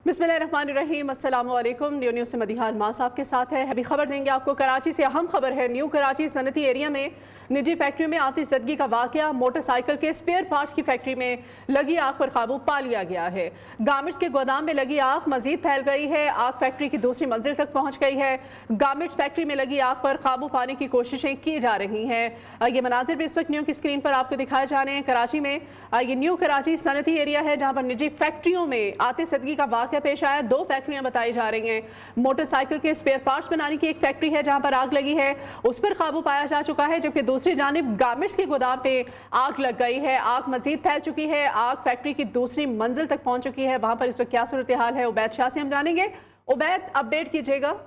बिस्मिल्लाहिर्रहमानिर्रहीम, अस्सलामु अलैकुम। न्यू न्यूज़ से मदीहाल मां साहब के साथ है। अभी खबर देंगे आपको कराची से। अहम खबर है, न्यू कराची सनती एरिया में निजी फैक्ट्री में आतिशज़दगी का वाक़या। मोटरसाइकिल के स्पेयर पार्ट्स की फैक्ट्री में लगी आग पर काबू पा लिया गया है। गारमेंट्स के गोदाम में लगी आग मजीद फैल गई है। आग फैक्ट्री की दूसरी मंजिल तक पहुँच गई है। गारमेंट्स फैक्ट्री में लगी आग पर काबू पाने की कोशिशें की जा रही हैं। ये मनाजिर भी इस वक्त न्यू की स्क्रीन पर आपको दिखाए जा रहे हैं। कराची में ये न्यू कराची सनती एरिया है जहाँ पर निजी फैक्ट्रियों में आतिशज़दगी का वाक़या पेश आया। दो फैक्ट्रियां बताई जा रही हैं। मोटरसाइकिल के स्पेयर पार्ट्स बनाने की एक फैक्ट्री है जहां पर आग लगी है, उस पर काबू पाया जा चुका है, जबकि दूसरी जानिब गारमेंट्स के गोदाम पे आग लग गई है। आग मजीद फैल चुकी है। आग फैक्ट्री की दूसरी मंजिल तक पहुंच चुकी है। वहां पर इस वक्त क्या सूरत हाल है, उबैद शाह से हम जानेंगे। उबैद, अपडेट कीजिएगा।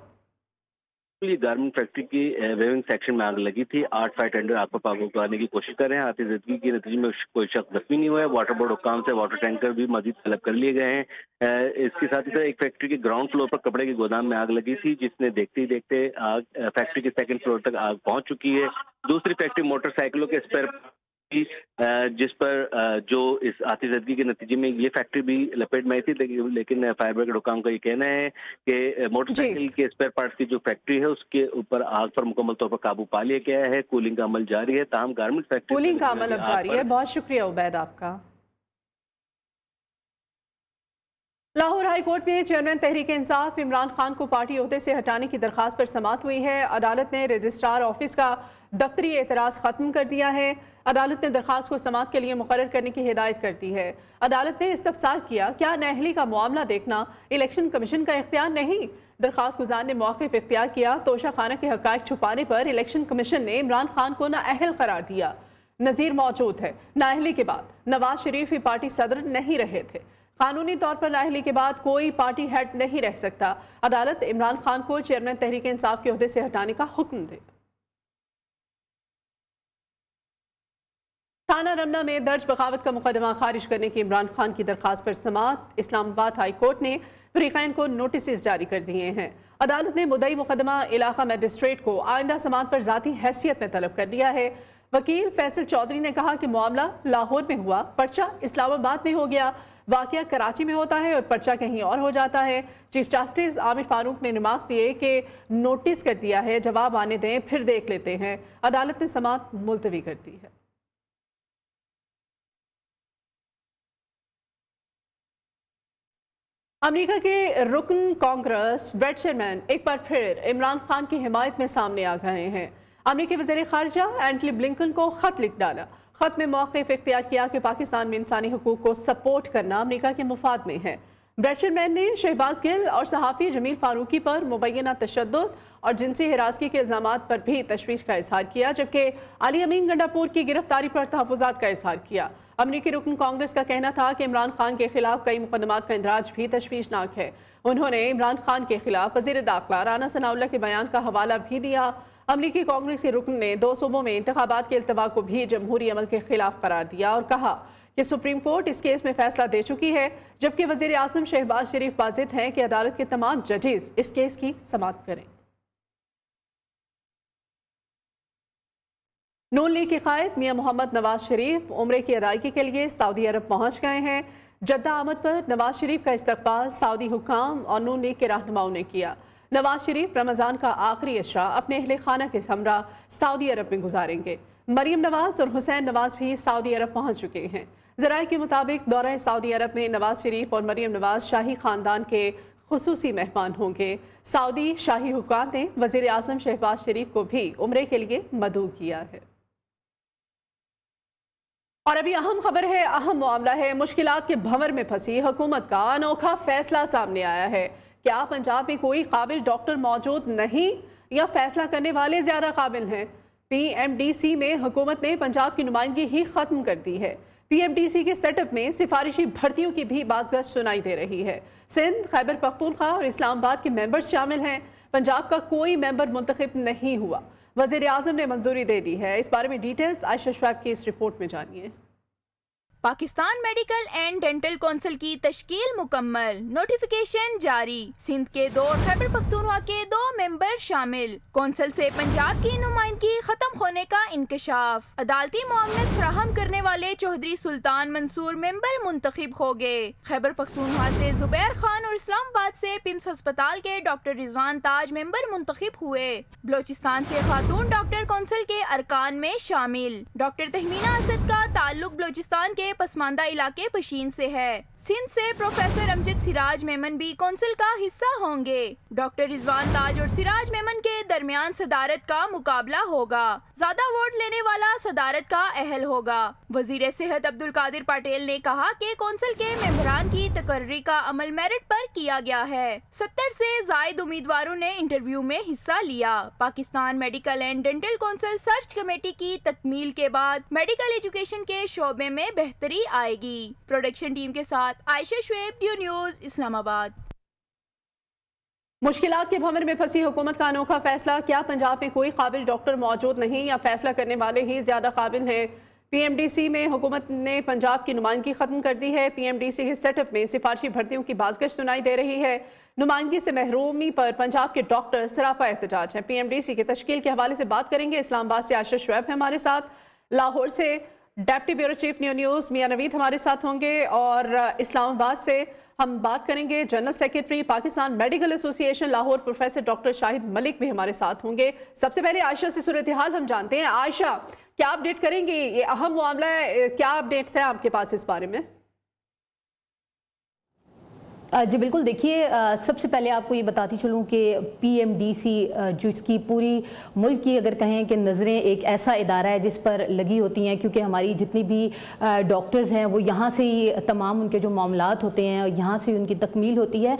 ये गारमेंट फैक्ट्री की वेविंग सेक्शन में आग लगी थी। 8 फायर टेंडर आग पर काबू पाने की कोशिश कर रहे हैं। आतिशज़दगी के नतीजे में कोई शख्स जख्मी नहीं हुआ है। वाटर बोर्ड हुक्काम से वाटर टैंकर भी मजीद तलब कर लिए गए हैं। इसके साथ ही साथ एक फैक्ट्री के ग्राउंड फ्लोर पर कपड़े के गोदाम में आग लगी थी, जिसने देखते ही देखते आग फैक्ट्री के सेकंड फ्लोर तक आग पहुंच चुकी है। दूसरी फैक्ट्री मोटरसाइकिलों के स्पेयर जिस पर जो इस आतिशज़दगी के नतीजे में ये फैक्ट्री भी लपेट में आई थी, लेकिन फायर ब्रिगेड हुकाम का ये कहना है कि मोटरसाइकिल के स्पेयर पार्ट्स की जो फैक्ट्री है उसके ऊपर आग पर मुकम्मल तौर पर काबू पा लिया गया है। कूलिंग का अमल जारी है। ताहम गारमेंट फैक्ट्री कूलिंग का अमल अब जारी है। बहुत शुक्रिया उबैद आपका। लाहौर हाई कोर्ट में चेयरमैन तहरीक इंसाफ इमरान खान को पार्टी ओहदे से हटाने की दरखास्त पर समाअत हुई है। अदालत ने रजिस्ट्रार ऑफिस का दफ्तरी एतराज़ ख़त्म कर दिया है। अदालत ने दरखास्त को समाअत के लिए मुकर्रर करने की हिदायत कर दी है। अदालत ने इस्तफसार किया, क्या नाअहली का मामला देखना इलेक्शन कमीशन का इख्तियार नहीं? दरखास्त गुजार ने मौक़िफ़ इख्तियार किया। तोशा खाना के हक़ाइक़ छुपाने पर इलेक्शन कमीशन ने इमरान खान को नाअहल करार दिया। नज़ीर मौजूद है। नाअहली के बाद नवाज शरीफ ही पार्टी सदर नहीं रहे थे। कानूनी तौर पर नाअहली के बाद कोई पार्टी हेड नहीं रह सकता। अदालत इमरान खान को चेयरमैन तहरीक इंसाफ के ओहदे से हटाने का हुक्म दे। थाना रमना में दर्ज बगावत का मुकदमा खारिज करने की इमरान खान की दरखास्त पर समाअत। इस्लामाबाद हाई कोर्ट ने फरीक़ैन को नोटिस जारी कर दिए हैं। अदालत ने मुद्दई मुकदमा इलाका मजिस्ट्रेट को आइंदा समाअत पर ज़ाती हैसियत में तलब कर दिया है। वकील फैसल चौधरी ने कहा कि मामला लाहौर में हुआ, पर्चा इस्लामाबाद में हो गया। वाक़या कराची में होता है और पर्चा कहीं और हो जाता है। चीफ जस्टिस आमिर फारूक ने रिमार्क्स दिए कि नोटिस कर दिया है, जवाब आने दें, फिर देख लेते हैं। अदालत ने समाअत मुलतवी कर दी है। अमेरिका के रुकन कांग्रेस ब्रेट शेरमैन एक बार फिर इमरान खान की हिमायत में सामने आ गए हैं। अमेरिकी वज़ीर ख़ारिजा एंटनी ब्लिंकन को ख़त लिख डाला। ख़त में मौक़िफ़ इख्तियार किया कि पाकिस्तान में इंसानी हुकूक़ को सपोर्ट करना अमेरिका के मुफाद में है। ब्रेट शेरमैन ने शहबाज गिल और सहाफ़ी जमील फारूकी पर मुबैना तशद्दुद और जिनसी हिरासगी के इल्ज़ामात पर भी तशवीश का इजहार किया, जबकि अली अमीन गंडापुर की गिरफ्तारी पर तहफ़्फ़ुज़ात का इजहार किया। अमरीकी रुकन कांग्रेस का कहना था कि इमरान खान के खिलाफ कई मुकदमात का इंदराज भी तशवीशनाक है। उन्होंने इमरान खान के खिलाफ वज़ीर दाखिला राना सनाउल्लाह के बयान का हवाला भी दिया। अमरीकी कांग्रेस के रुकन ने 2 सूबों में इंतखाबात के इल्तवा को भी जमहूरी अमल के खिलाफ करार दिया और कहा कि सुप्रीम कोर्ट इस केस में फैसला दे चुकी है, जबकि वज़ीर आज़म शहबाज शरीफ बाज़िद हैं कि अदालत के तमाम जजेस इस केस की समाअत करें। नून लीग के कायद मियां मोहम्मद नवाज शरीफ उम्रे की अदायगी के लिए सऊदी अरब पहुंच गए हैं। जद्दा आमद पर नवाज शरीफ का इस्तकबाल सऊदी हुक्काम और नून लीग के रहनुमाओं ने किया। नवाज शरीफ रमज़ान का आखिरी अशरा अपने अहले खाना के हमरा सऊदी अरब में गुजारेंगे। मरीम नवाज और हुसैन नवाज भी सऊदी अरब पहुंच चुके हैं। ज़राए के मुताबिक दौरा सऊदी अरब में नवाज शरीफ और मरीम नवाज शाही खानदान के खुसूसी मेहमान होंगे। सऊदी शाही हुक्काम ने वज़ीर आज़म शहबाज शरीफ को भी उम्रे के लिए मदऊ किया है। और अभी अहम खबर है, अहम मामला है। मुश्किलात के भंवर में फंसी हुकूमत का अनोखा फैसला सामने आया है। क्या पंजाब में कोई काबिल डॉक्टर मौजूद नहीं या फैसला करने वाले ज़्यादा काबिल हैं? PMDC में हुकूमत ने पंजाब की नुमाइंदगी ही ख़त्म कर दी है। PMDC के सेटअप में सिफारिशी भर्तियों की भी बाज़गश्त सुनाई दे रही है। सिंध, खैबर पख्तूनख्वा और इस्लामाबाद के मेंबर्स शामिल हैं। पंजाब का कोई मेंबर मुंतखब नहीं हुआ। वज़ीर आज़म ने मंजूरी दे दी है। इस बारे में डिटेल्स आयशा शुएब की इस रिपोर्ट में जानिए। Pakistan medical and dental council की तश्कील मुकम्मल, नोटिफिकेशन जारी। सिंध के 2 और खैबर पख्तूनख्वा के 2 मेंबर शामिल। कौंसिल से पंजाब की नुमाइंदगी खत्म होने का इंकशाफ। अदालती मामलत फराहम करने वाले चौधरी सुल्तान मंसूर मेंबर मुंतखब हो गए। खैबर पख्तूनख्वा से जुबैर खान और इस्लामाबाद से पिम्स अस्पताल के डॉक्टर रिजवान ताज मेंबर मुंतखब हुए। बलोचिस्तान से खातून डॉक्टर कौंसिल के अरकान में शामिल। डॉक्टर तहमीना असद का ताल्लुक बलोचिस्तान के पसमानदा इलाके पशीन से है। सिंध से प्रोफेसर अमजद सिराज मेमन भी कौंसिल का हिस्सा होंगे। डॉक्टर रिजवान ताज और सिराज मेमन के दरमियान सदारत का मुकाबला होगा। ज्यादा वोट लेने वाला सदारत का अहल होगा। वजीर सेहत अब्दुल कादिर पटेल ने कहा कि कौंसिल के मेंबरान की तकर्री का अमल मेरिट पर किया गया है। 70 से जायद उम्मीदवारों ने इंटरव्यू में हिस्सा लिया। Pakistan medical and dental council search committee की तकमील के बाद मेडिकल एजुकेशन के शोबे में बेहतरी आएगी। प्रोडक्शन टीम के साथ आयशा शुएब, ड्यू न्यूज, इस्लामाबाद। मुश्किलात के भंवर में फंसी हुकूमत का अनोखा फैसला। क्या पंजाब में कोई काबिल डॉक्टर मौजूद नहीं या फैसला करने वाले ही ज्यादा काबिल हैं? पीएमडीसी में हुकूमत ने पंजाब की नुमाइंदगी खत्म कर दी है। पीएमडीसी के सेटअप में सिफारशी भर्तियों की बाज़गश्त सुनाई दे रही है। नुमाइंदगी से महरूमी पर पंजाब के डॉक्टर सरापा एहतजाज हैं। पीएमडीसी की तश्कील के हवाले से बात करेंगे। इस्लामाबाद से आयशा शुएब है हमारे साथ, लाहौर से डिप्टी ब्यूरो चीफ न्यूज़ मियां नवीद हमारे साथ होंगे और इस्लामाबाद से हम बात करेंगे general secretary Pakistan medical association Lahore professor doctor Shahid Malik भी हमारे साथ होंगे। सबसे पहले आयशा से सूरत हाल हम जानते हैं। आयशा, क्या अपडेट करेंगी? ये अहम मामला है, क्या अपडेट्स हैं आपके पास इस बारे में? जी बिल्कुल, देखिए सबसे पहले आपको ये बताती चलूँ कि पीएमडीसी जो इसकी पूरी मुल्क की अगर कहें कि नज़रें एक ऐसा इदारा है जिस पर लगी होती हैं, क्योंकि हमारी जितनी भी डॉक्टर्स हैं वो यहाँ से ही तमाम उनके जो मामलात होते हैं यहाँ से उनकी तकमील होती है।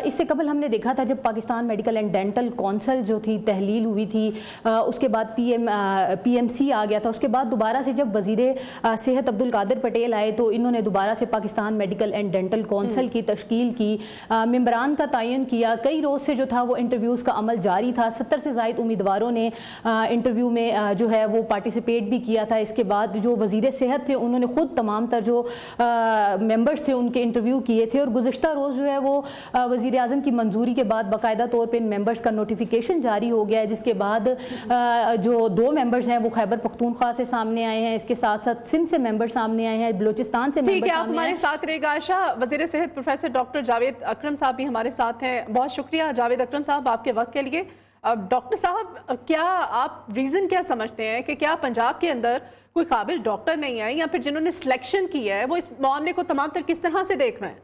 इससे कबल हमने देखा था जब Pakistan medical and dental council जो थी तहलील हुई थी, उसके बाद पीएमसी आ गया था। उसके बाद दोबारा से जब वज़ीर सेहत अब्दुल कादिर पटेल आए तो इन्होंने दोबारा से Pakistan medical and dental council की तश्कील की, मेंबरान का तयन किया। कई रोज़ से जो था वो इंटरव्यूज़ का अमल जारी था। 70 से ज़ायद उम्मीदवारों ने इंटरव्यू में जो है वो पार्टिसिपेट भी किया था। इसके बाद जो वज़ीर सेहत थे उन्होंने ख़ुद तमाम तर जो मेंबर्स थे उनके इंटरव्यू किए थे और गुज़िश्ता रोज़ जो है वो वज़ीर आज़म की मंजूरी के बाद बाकायदा तौर पर इन मेंबर्स का नोटिफिकेशन जारी हो गया है, जिसके बाद जो 2 मेंबर्स हैं वो खैबर पख्तूनख्वा से सामने आए हैं। इसके साथ साथ सिंध से मेंबर सामने आए हैं, बलूचिस्तान से मेंबर आप हमारे साथ रहेगा आयशा। वज़ीर सेहत प्रोफेसर डॉक्टर जावेद अकरम साहब भी हमारे साथ हैं। बहुत शुक्रिया जावेद अकरम साहब आपके वक्त के लिए। डॉक्टर साहब, क्या आप रीज़न क्या समझते हैं कि क्या पंजाब के अंदर कोई काबिल डॉक्टर नहीं है या फिर जिन्होंने सिलेक्शन की है वो इस मामले को तमाम तर किस तरह से देख रहे हैं?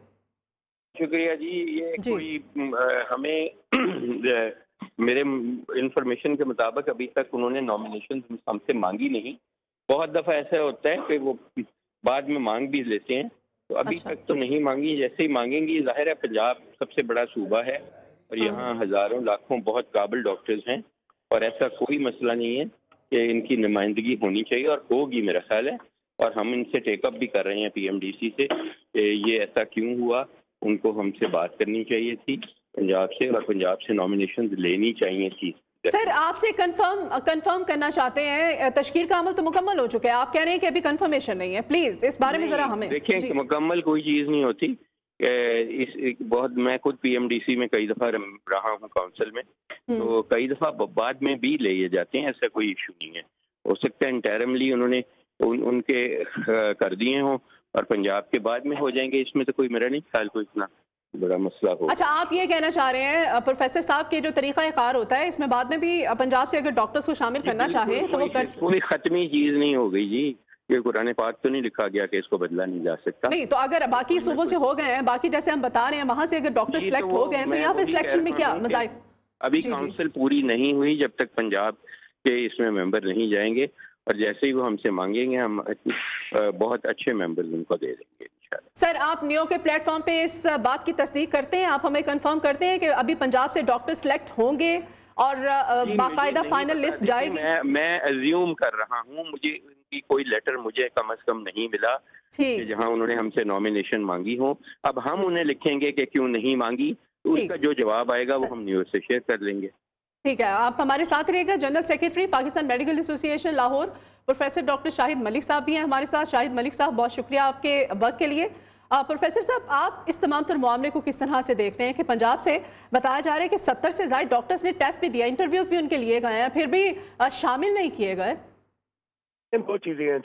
शुक्रिया जी। ये कोई हमें मेरे इंफॉर्मेशन के मुताबिक अभी तक उन्होंने नॉमिनेशन हमसे मांगी नहीं। बहुत दफ़ा ऐसा होता है कि वो बाद में मांग भी लेते हैं, तो अभी तक तो नहीं मांगी। जैसे ही मांगेंगी, जाहिर है पंजाब सबसे बड़ा सूबा है और यहाँ हज़ारों लाखों बहुत काबिल डॉक्टर्स हैं और ऐसा कोई मसला नहीं है कि इनकी नुमाइंदगी होनी चाहिए और होगी, मेरा ख्याल है। और हम इनसे टेकअप भी कर रहे हैं पीएमडीसी से कि ये ऐसा क्यों हुआ, उनको हमसे बात करनी चाहिए थी पंजाब से और पंजाब से नॉमिनेशन लेनी चाहिए थी। सर, आपसे कंफर्म करना चाहते हैं, तश्कील का अमल तो मुकम्मल हो चुका है, आप कह रहे हैं कि अभी कंफर्मेशन नहीं है। प्लीज इस बारे में जरा हमें देखिए, मुकम्मल कोई चीज़ नहीं होती। मैं खुद पीएमडीसी में कई दफ़ा रहा हूँ काउंसिल में, तो कई दफ़ा बाद में भी ले जाते हैं, ऐसा कोई इशू नहीं है। हो सकता है इंटरमली उन्होंने उनके कर दिए हों और पंजाब के बाद में हो जाएंगे। इसमें तो कोई मेरा नहीं ख्याल कोई इतना बड़ा मसला हो। अच्छा, आप ये कहना चाह रहे हैं प्रोफेसर साहब के जो तरीका कार होता है इसमें बाद में भी पंजाब से अगर डॉक्टर्स को शामिल करना चाहे तो वो कर, कोई खत्मी चीज़ नहीं हो गई जी। ये कुरान पाक तो नहीं लिखा गया कि इसको बदला नहीं जा सकता। नहीं, तो अगर बाकी सूबों से हो गए हैं, बाकी जैसे हम बता रहे हैं वहां से अगर डॉक्टर सिलेक्ट हो गए हैं तो यहाँ पे सिलेक्शन में क्या मज़ाइल? अभी काउंसिल पूरी नहीं हुई जब तक पंजाब के इसमें मेंबर नहीं जाएंगे, और जैसे ही वो हमसे मांगेंगे हम बहुत अच्छे मेंबर्स उनको दे देंगे इंशाल्लाह। सर, आप नियो के प्लेटफॉर्म पे इस बात की तस्दीक करते हैं, आप हमें कंफर्म करते हैं कि अभी पंजाब से डॉक्टर सिलेक्ट होंगे और बाकायदा फाइनल लिस्ट जाएगी? मैं अज्यूम कर रहा हूँ, मुझे उनकी कोई लेटर मुझे कम से कम नहीं मिला कि जहाँ उन्होंने हमसे नॉमिनेशन मांगी हो। अब हम उन्हें लिखेंगे कि क्यों नहीं मांगी, तो उसका जो जवाब आएगा वो हम न्यूज़ से शेयर कर लेंगे। ठीक है, आप हमारे साथ रहिएगा। General secretary Pakistan medical association Lahore professor doctor Shahid Malik साहब भी हैं हमारे साथ। शाहिद मलिक साहब, बहुत शुक्रिया आपके वक्त के लिए। प्रोफेसर साहब, आप इस तमाम तर मामले को किस तरह से देख रहे हैं कि पंजाब से बताया जा रहा है कि 70 से ज़्यादा डॉक्टर्स ने टेस्ट भी दिया, इंटरव्यूज भी उनके लिए गए हैं, फिर भी शामिल नहीं किए गए? दो चीजें हैं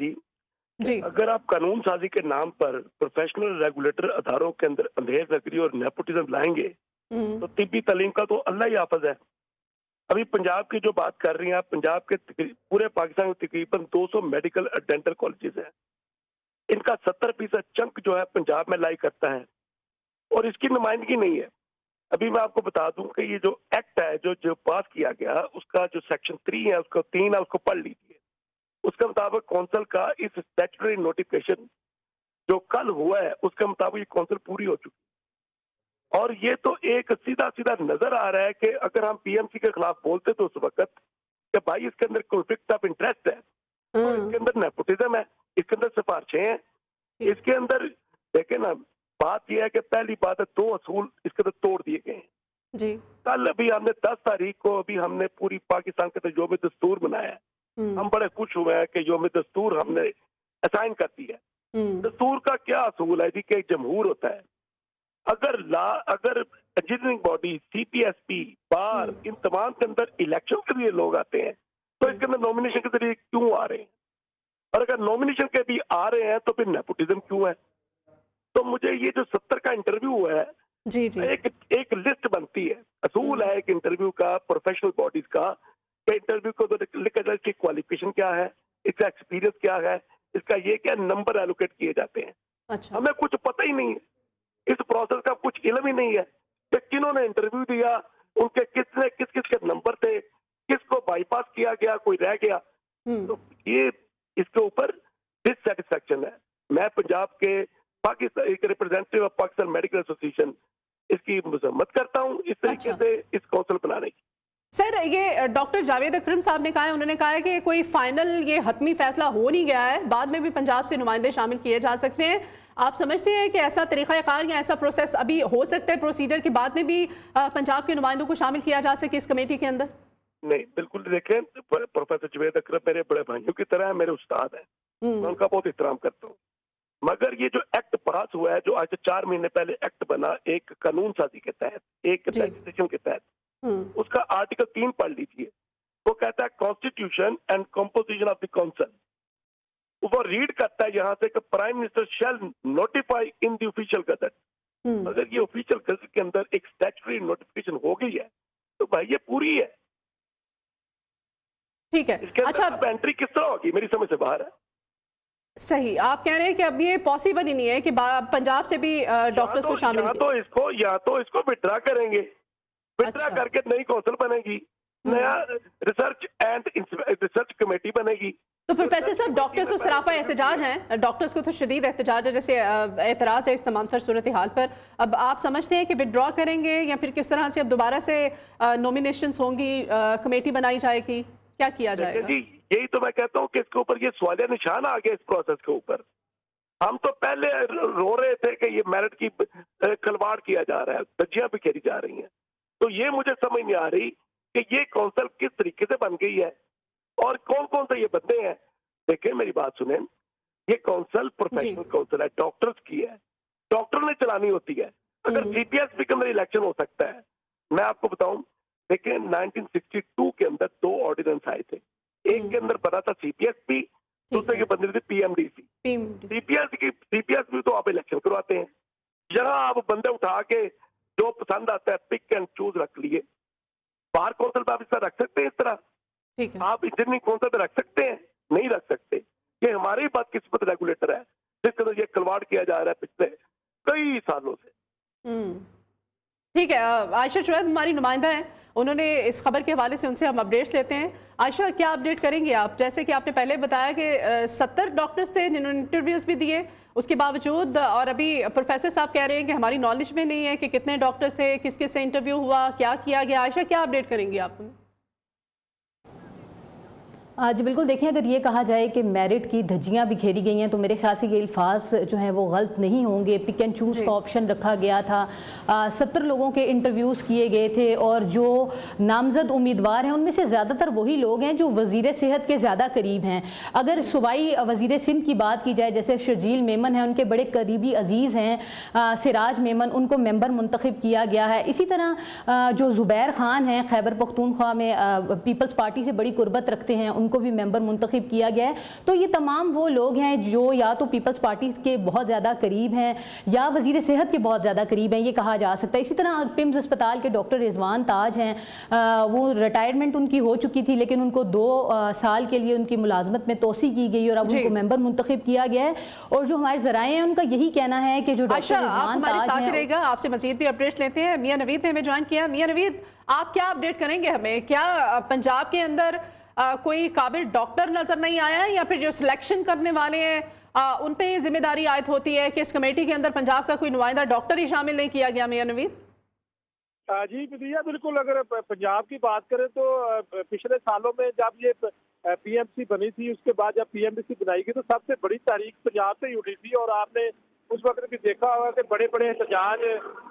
जी। अगर आप कानून साजी के नाम पर प्रोफेशनल रेगुलेटर अदारों के अंदर अंधेर नगरी और नेपोटिज्म लाएंगे तो तिब्बी तालीम का तो अल्लाह ही हाफिज है। अभी पंजाब की जो बात कर रही हैं आप, पंजाब के पूरे पाकिस्तान में तकरीबन 200 मेडिकल और डेंटल कॉलेजेस हैं। इनका 70% चंक जो है पंजाब में लाई करता है और इसकी नुमाइंदगी नहीं है। अभी मैं आपको बता दूं कि ये जो एक्ट है जो पास किया गया, उसका जो सेक्शन 3 है, उसको 3 है, उसको पढ़ लीजिए। उसके मुताबिक कौंसिल का इस स्टैट्यूटरी नोटिफिकेशन जो कल हुआ है, उसके मुताबिक ये कौंसिल पूरी हो चुकी है। और ये तो एक सीधा सीधा नजर आ रहा है कि अगर हम पीएमसी के खिलाफ बोलते तो उस वक्त कि भाई इसके अंदर कॉन्फ्लिक्ट ऑफ इंटरेस्ट है, तो इसके अंदर नेपोटिज्म है, इसके अंदर सिफारिशें हैं, इसके अंदर देखे ना। बात यह है कि पहली बात है 2 असूल इसके अंदर तोड़ दिए गए हैं जी। कल अभी हमने 10 तारीख को अभी हमने पूरी पाकिस्तान के अंदर योम दस्तूर बनाया है। हम बड़े खुश हुए हैं कि योम दस्तूर हमने असाइन कर दी है। दस्तूर का क्या असूल है जी कि जमहूर होता है। अगर इंजीनियरिंग बॉडी, सीपीएसपी, बार, इन तमाम के अंदर इलेक्शन के लिए लोग आते हैं तो इसके अंदर नॉमिनेशन के जरिए क्यों आ रहे हैं? और अगर नॉमिनेशन के भी आ रहे हैं तो फिर नेपोटिज्म क्यों है? तो मुझे ये जो 70 का इंटरव्यू है जी जी। एक लिस्ट बनती है, असूल है एक इंटरव्यू का, प्रोफेशनल बॉडीज का। इंटरव्यू को तो लिखा जाए इसकी क्वालिफिकेशन क्या है, इसका एक्सपीरियंस क्या है, इसका ये क्या नंबर एलोकेट किए जाते हैं। अच्छा। हमें कुछ पता ही नहीं है, इस प्रोसेस का कुछ इल्म ही नहीं है कि किन्होंने इंटरव्यू दिया, उनके किस के नंबर थे, किसको बाईपास किया गया, कोई रह गया। तो ये इसके ऊपर डिससेटिस्फैक्शन है। मैं पंजाब के पाकिस्तान एक representative of Pakistan medical association इसकी मजम्मत करता हूँ इस तरीके से इस कौंसिल बनाने की। सर, ये डॉक्टर जावेद अकरम साहब ने कहा है, उन्होंने कहा है कि कोई फाइनल ये हतमी फैसला हो नहीं गया है, बाद में भी पंजाब से नुमाइंदे शामिल किए जा सकते हैं। आप समझते हैं कि ऐसा तरीक़ाकार या ऐसा प्रोसेस अभी हो सकता है, प्रोसीजर के बाद में भी पंजाब के नुमाइंदों को शामिल किया जा सके इस कमेटी के अंदर? नहीं, बिल्कुल। देखें, प्रोफेसर जावेद अकरम मेरे बड़े भाइयों की तरह है, मेरे उस्ताद हैं, मैं उनका बहुत एहतराम करता हूँ। मगर ये जो एक्ट पास हुआ है, जो आज से 4 महीने पहले एक्ट बना एक कानून साजी के तहत, एक लेजिस्लेशन के तहत, उसका आर्टिकल 3 पढ़ लीजिए। वो कहता है constitution and composition of the council. वो रीड करता है यहाँ से कि prime minister shell notify in the official gazette. अगर ये ऑफिशियल गजट के अंदर एक स्टैट्यूटरी नोटिफिकेशन हो गई है तो भाई ये पूरी है। ठीक है। इसके अच्छा, अंदर एंट्री किस तरह होगी, मेरी समझ से बाहर है। सही, आप कह रहे हैं कि अब ये पॉसिबल ही नहीं है कि पंजाब से भी डॉक्टर्स को शामिल या तो इसको विड्रा करेंगे, विड्रा करके नई कौंसिल बनेगी, नया रिसर्च एंड रिसर्च कमेटी बनेगी। तो प्रोफेसर साहब, डॉक्टर्स तो सरापा एहतजाज हैं, डॉक्टर्स को तो शदीद एहतजाज है, जैसे एतराज़ है इस तमाम तर सूरत हाल पर। अब आप समझते हैं कि विड्रॉ करेंगे या फिर किस तरह से अब दोबारा से नॉमिनेशंस होंगी, कमेटी बनाई जाएगी, क्या किया जाएगा? जी, यही तो मैं कहता हूँ कि इसके ऊपर ये सवालिया निशान आ गया इस प्रोसेस के ऊपर। हम तो पहले रो रहे थे कि ये मेरिट की खिलवाड़ किया जा रहा है, धज्जियां बिखेरी जा रही हैं। तो ये मुझे समझ नहीं आ रही कि ये कौंसिल किस तरीके से बन गई है और कौन कौन से ये बंदे हैं। देखिए, मेरी बात सुने, ये कौंसिल प्रोफेशनल कौंसिल है, डॉक्टर्स की है, डॉक्टर ने चलानी होती है। अगर सीपीएसपी के अंदर इलेक्शन हो सकता है, मैं आपको बताऊं, देखिए 1962 के अंदर 2 ऑर्डिनेंस आए थे। एक के अंदर बना था सीपीएसपी, दूसरे के बंदी थी पीएमडीसी। सीपीएसपी तो आप इलेक्शन करवाते हैं, जहां आप बंदे उठा के जो पसंद आता है पिक एंड चूज रख लिए। बार कौंसिल में आप इस तरह रख सकते हैं, इस तरह आप इंजीनियरिंग कौंसिल में रख सकते हैं? नहीं रख सकते। ये हमारी बदकिस्मत रेगुलेटर है जिसके अंदर ये खिलवाड़ किया जा रहा है पिछले कई सालों से। ठीक है, आयशा शुएब हमारी नुमाइंदा है, उन्होंने इस खबर के हवाले से उनसे हम अपडेट्स लेते हैं। आयशा, क्या अपडेट करेंगे आप? जैसे कि आपने पहले बताया कि 70 डॉक्टर्स थे जिन्होंने इंटरव्यूज़ भी दिए, उसके बावजूद और अभी प्रोफेसर साहब कह रहे हैं कि हमारी नॉलेज में नहीं है कि कितने डॉक्टर्स थे, किस किस से इंटरव्यू हुआ, क्या किया गया। आयशा, क्या अपडेट करेंगी आप? जी बिल्कुल, देखिए अगर ये कहा जाए कि मेरिट की धज्जियां बिखेरी गई हैं तो मेरे ख्याल से ये अल्फाज जो हैं वो गलत नहीं होंगे। पिक एंड चूज़ का ऑप्शन रखा गया था। 70 लोगों के इंटरव्यूज़ किए गए थे और जो नामजद उम्मीदवार हैं उनमें से ज़्यादातर वही लोग हैं जो वज़ीर सेहत के ज़्यादा करीब हैं। अगर सूबाई वज़ीर सिंध की बात की जाए, जैसे शर्जील मेमन है, उनके बड़े करीबी अजीज़ हैं सिराज मेमन, उनको मेंबर मुंतखब किया गया है। इसी तरह जो ज़ुबैर खान हैं खैबर पख्तूनख्वा में पीपल्स पार्टी से बड़ी कुर्बत रखते हैं, उनको भी मेंबर मुंतखब किया गया है। तो ये तमाम वो लोग हैं जो या तो पीपल्स पार्टी के बहुत ज़्यादा करीब हैं या वज़ीर सेहत के बहुत ज़्यादा करीब हैं, ये कहा जा सकता है। इसी तरह पिम्स अस्पताल के डॉक्टर रिजवान ताज हैं, वो रिटायरमेंट उनकी हो चुकी थी लेकिन उनको 2 साल के लिए उनकी मुलाजमत में तोसी की गई और अब उनको मेंबर मुंतखब किया गया है। और जो हमारे ज़राए हैं उनका यही कहना है कि जो डॉक्टर रिजवान ताज हैं, आपसे मज़ीद भी अपडेट लेते हैं। मियां नवीद ने हमें ज्वाइन किया। मियां नवीद, आप क्या अपडेट करेंगे हमें? क्या पंजाब के अंदर कोई काबिल डॉक्टर नजर नहीं आया है या फिर जो सिलेक्शन करने वाले हैं उन पे जिम्मेदारी आयद होती है कि इस कमेटी के अंदर पंजाब का कोई नुमाइंदा डॉक्टर ही शामिल नहीं किया गया? मियां नवीद जी बिदिया, बिल्कुल। अगर पंजाब की बात करें तो पिछले सालों में जब ये पीएमसी बनी थी, उसके बाद जब पीएमडीसी बनाई गई तो सबसे बड़ी तारीख पंजाब से ही उठी थी। और आपने उस वक्त भी देखा होगा कि बड़े बड़े एहतजाज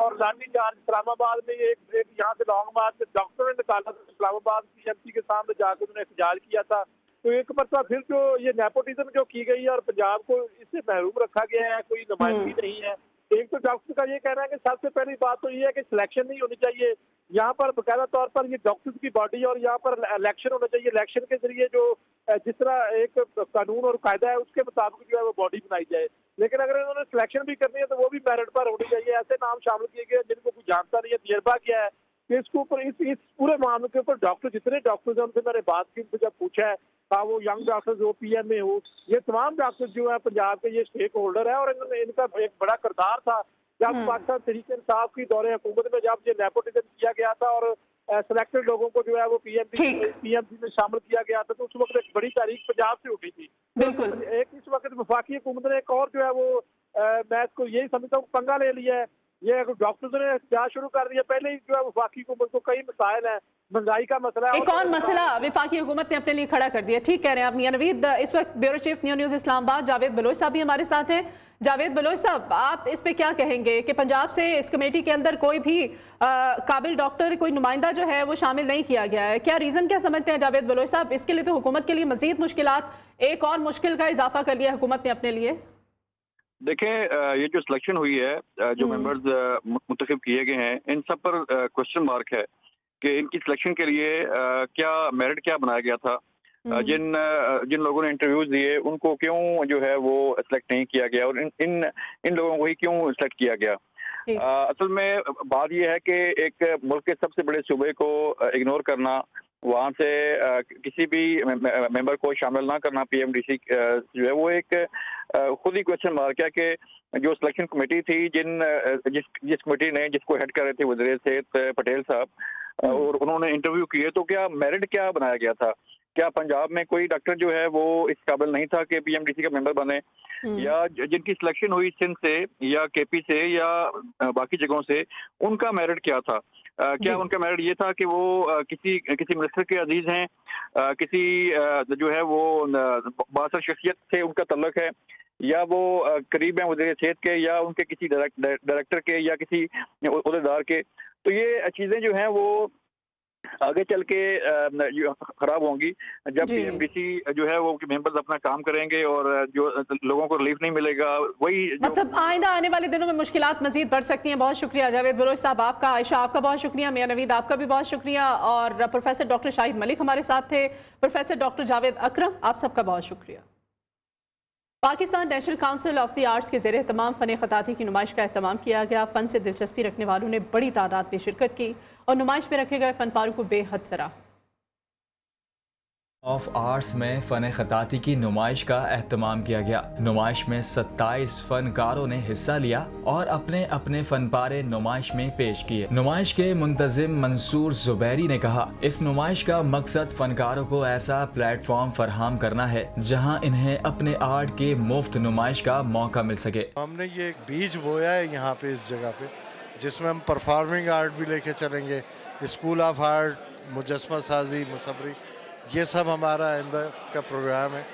और लाठीचार्ज इस्लामाबाद में एक यहाँ से लॉन्ग मार्च डॉक्टर ने निकाला था, इस्लामाबाद पीएमसी के सामने जाकर उन्होंने एहतजाज किया था। तो एक मरतबा फिर जो ये नेपोटिज्म जो की गई है और पंजाब को इससे महरूम रखा गया है, कोई नुमाइंदगी नहीं है। एक तो डॉक्टर का ये कहना है कि सबसे पहली बात तो ये है कि सिलेक्शन नहीं होनी चाहिए यहाँ पर, बाकायदा तौर पर ये डॉक्टर्स की बॉडी और यहाँ पर इलेक्शन होना चाहिए। इलेक्शन के जरिए जो जिस तरह एक कानून और कायदा है उसके मुताबिक जो है वो बॉडी बनाई जाए। लेकिन अगर इन्होंने सिलेक्शन भी करनी है तो वो भी मेरिट पर होनी चाहिए। ऐसे नाम शामिल किए गए जिनको कोई जानता नहीं है। तजर्बा क्या है इसके ऊपर, इस पूरे मामले के ऊपर डॉक्टर, जितने डॉक्टर्स हैं उनसे मैंने बात की, उनसे जब पूछा है वो यंग डॉक्टर्स हो, पीएमए हो, ये तमाम डॉक्टर्स जो है पंजाब के ये स्टेक होल्डर है और इन्होंने इनका एक बड़ा किरदार था जब पाकिस्तान तहरीक इंसाफ की दौरे हुकूमत में जब ये नेपोटिज्म किया गया था और सिलेक्टेड लोगों को जो है वो पीएमसी में शामिल किया गया था। तो उस वक्त एक बड़ी तारीख पंजाब से उठी थी। बिल्कुल। एक इस वक्त वफाकी हुकूमत ने एक और जो है वो मैं इसको यही समझता हूँ पंगा ले लिया है। ये डॉक्टर्स ने एहतजाज शुरू कर दिया। पहले ही जो है वफाकी हुकूमत को कई मसाइल हैं, महंगाई का मसला है, एक और मसला वफाकी हुकूमत ने अपने लिए खड़ा कर दिया। ठीक कह रहे हैं आप मियां नवीद। इस वक्त bureau chief news Islamabad Javed Baloch साहब भी हमारे साथ हैं। जावेद बलोच साहब, आप इस पे क्या कहेंगे कि पंजाब से इस कमेटी के अंदर कोई भी काबिल डॉक्टर, कोई नुमाइंदा जो है वो शामिल नहीं किया गया है? क्या रीज़न क्या समझते हैं जावेद बलोच साहब? इसके लिए तो हुकूमत के लिए मजीद मुश्किलात, एक और मुश्किल का इजाफा कर लिया हुकूमत ने अपने लिए। देखें, ये जो सिलेक्शन हुई है, जो मेंबर्स मुंतखब किए गए हैं, इन सब पर क्वेश्चन मार्क है कि इनकी सिलेक्शन के लिए क्या मेरिट क्या बनाया गया था। जिन लोगों ने इंटरव्यूज दिए उनको क्यों जो है वो सिलेक्ट नहीं किया गया और इन लोगों को ही क्यों सिलेक्ट किया गया। असल में बात यह है कि एक मुल्क के सबसे बड़े सूबे को इग्नोर करना, वहाँ से किसी भी मेंबर को शामिल ना करना पीएमडीसी जो है वो एक खुद ही क्वेश्चन मार्क है कि जो सिलेक्शन कमेटी थी जिस कमेटी ने जिसको हेड कर रहे थे वज़ीर सेहत पटेल साहब, और उन्होंने इंटरव्यू किए तो क्या मेरिट क्या बनाया गया था? क्या पंजाब में कोई डॉक्टर जो है वो इस काबिल नहीं था कि पीएमडीसी का मेंबर बने? या जिनकी सिलेक्शन हुई सिंध से या केपी से या बाकी जगहों से, उनका मेरिट क्या था? क्या उनका मेरिट ये था कि वो किसी मिनिस्टर के अजीज हैं, किसी जो है वो बासर शख्सियत से उनका तल्लुक है, या वो करीब हैं वज़ीर सेहत के या उनके किसी डायरेक्टर के या किसी ओहदेदार के? तो ये चीज़ें जो हैं वो आगे चल के खराब होंगी जब पीएमडीसी जो है वो मेंबर्स अपना काम करेंगे और जो लोगों को रिलीफ नहीं मिलेगा वही मतलब आइंदा आने वाले दिनों में मुश्किलात मजीद बढ़ सकती हैं। बहुत शुक्रिया जावेद बलोच साहब आपका, आयशा आपका बहुत शुक्रिया, मियां नवीद आपका भी बहुत शुक्रिया, और प्रोफेसर डॉक्टर शाहिद मलिक हमारे साथ थे, प्रोफेसर डॉक्टर जावेद अकरम, आप सबका बहुत शुक्रिया। Pakistan national council of the arts के ज़ेरे तमाम फ़न ख़ताती की नुमाइश का एहतमाम किया गया। फ़न से दिलचस्पी रखने वालों ने बड़ी तादाद में शिरकत की और नुमाइश में रखे गए फ़नपारों को बेहद सराहा। ऑफ आर्ट्स में फ़न ख़ताती की नुमाइश का एहतमाम किया गया। नुमाइश में 27 फ़नकारों ने हिस्सा लिया और अपने अपने फ़नपारे नुमाइश में पेश किए। नुमाइश के मुंतज़िम मंसूर ज़ुबैरी ने कहा, इस नुमाइश का मकसद फ़नकारों को ऐसा प्लेटफॉर्म फराहम करना है जहां इन्हें अपने आर्ट के मुफ्त नुमाइश का मौका मिल सके। हमने ये बीज बोया है यहाँ पे, इस जगह पे, जिसमें हम परफॉर्मिंग आर्ट भी लेके चलेंगे, स्कूल ऑफ आर्ट, मुजस्मा साजी, मुसवरी, ये सब हमारा आइंदा का प्रोग्राम है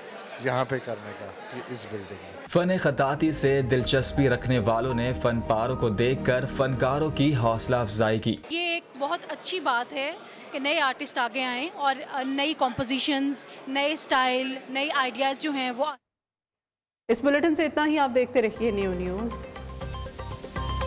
यहाँ पे करने का, इस बिल्डिंग में। फ़न ख़ताती से दिलचस्पी रखने वालों ने फ़नपारों को देखकर फ़नकारों की हौसला अफजाई की। ये एक बहुत अच्छी बात है कि नए आर्टिस्ट आगे आएं और नई कॉम्पोजिशंस, नए स्टाइल, नए आइडियाज़ जो हैं वो। इस बुलेटिन से इतना ही। आप देखते रहिए न्यू न्यूज़।